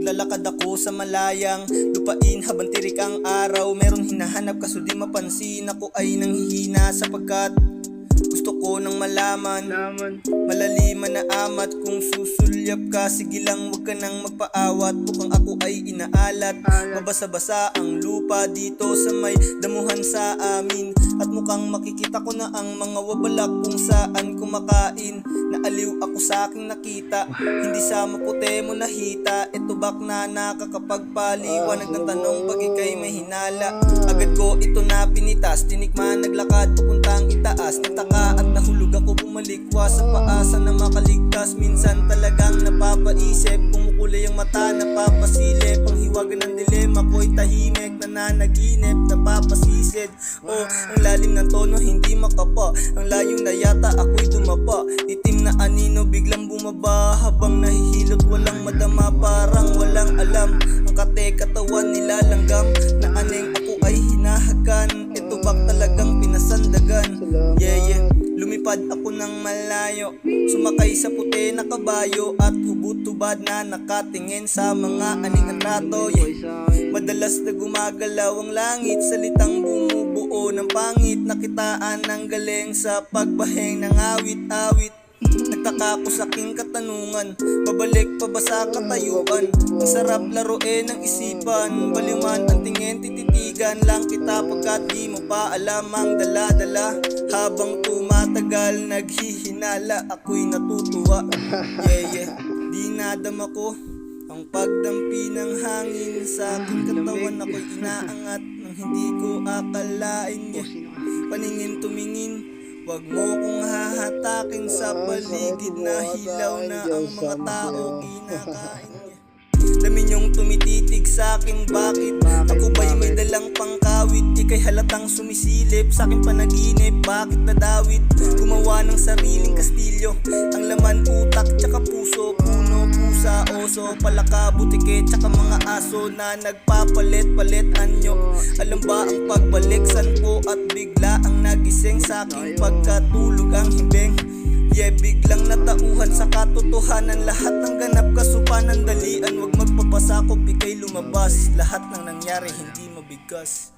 Naglalakad ako sa malayang lupain habang tirik ang araw. Meron hinahanap kaso di mapansin. Ako ay nanghihina sapagkat gusto ko nang malaman malaliman na amat. Kung susulyap ka, sige lang wag ka nang magpaawat. Mukhang ako ay inaalat. Mabasa-basa ang lupa dito sa may damuhan sa amin. At mukhang makikita ko na ang mga wabalak kung saan kumakain. Naaliw ako sa aking nakita, hindi sa maputi mo nahita. Ito bak na nakakapagpaliwanag ng tanong pag ika'y may hinala. Agad ko ito na pinitas, tinikman naglakad papuntang itaas. Nagtaka at nahulog ako, bumalikwas sa paasa na makaligtas. Minsan talagang napapaisip, kumukulay ang mata, napapasilip. Ang hiwaga ng dilema ko'y tahimik, nananaginip, napapasisid. Oh, ang lalim ng tono hindi makapa, ang layong na yata ako'y dumapa. Itim na anino biglang bumaba, habang nahihilot walang madama, parang walang alam. Ang kate-katawan nilalanggam, na aneng ako ay hinahagan. Ito bak talagang pinasandagan. Yeah. Lumipad ako ng malayo, sumakay sa puti na kabayo, at hubot-tubad na nakatingin sa mga aning atrato. Madalas na gumagalaw ang langit, salitang bumubuo ng pangit. Nakitaan ng galing sa pagbaheng ng awit-awit. Nagtaka ko sa aking katanungan, babalik pa ba sa katayuan? Ang sarap laruin ng isipan, baliwan ang tingin, tititigan lang kita pagkat di mo pa alam ang dala-dala. Habang tumatagal, naghihinala, ako'y natutuwa. Yeah. Di nadama ko ang pagdampi ng hangin sa aking katawan. Ako'y inaangat nang hindi ko akalain. Paningin tumingin, wag mo kong hahatakin sa paligid na hilaw na ang mga tao kinakain. Dami niyong tumititig sa akin, bakit? Ako ba'y may dalang pangkawit? Ika'y halatang sumisilip sa aking panaginip, bakit nadawit? Gumawa ng sariling kastilyo, ang laman utak tsaka puso. Puno, pusa, oso, palaka, butike tsaka mga aso na nagpapalit-palit anyo. Alam ba ang pagbalik sanpo at bigla ang nagising sa aking pagkatulog ang himbing. Yeah, biglang natauhan sa katotohanan, lahat ng ganap kasupanan dalian. Wag magpapasakop, ika'y lumabas, lahat ng nangyari hindi mabigas.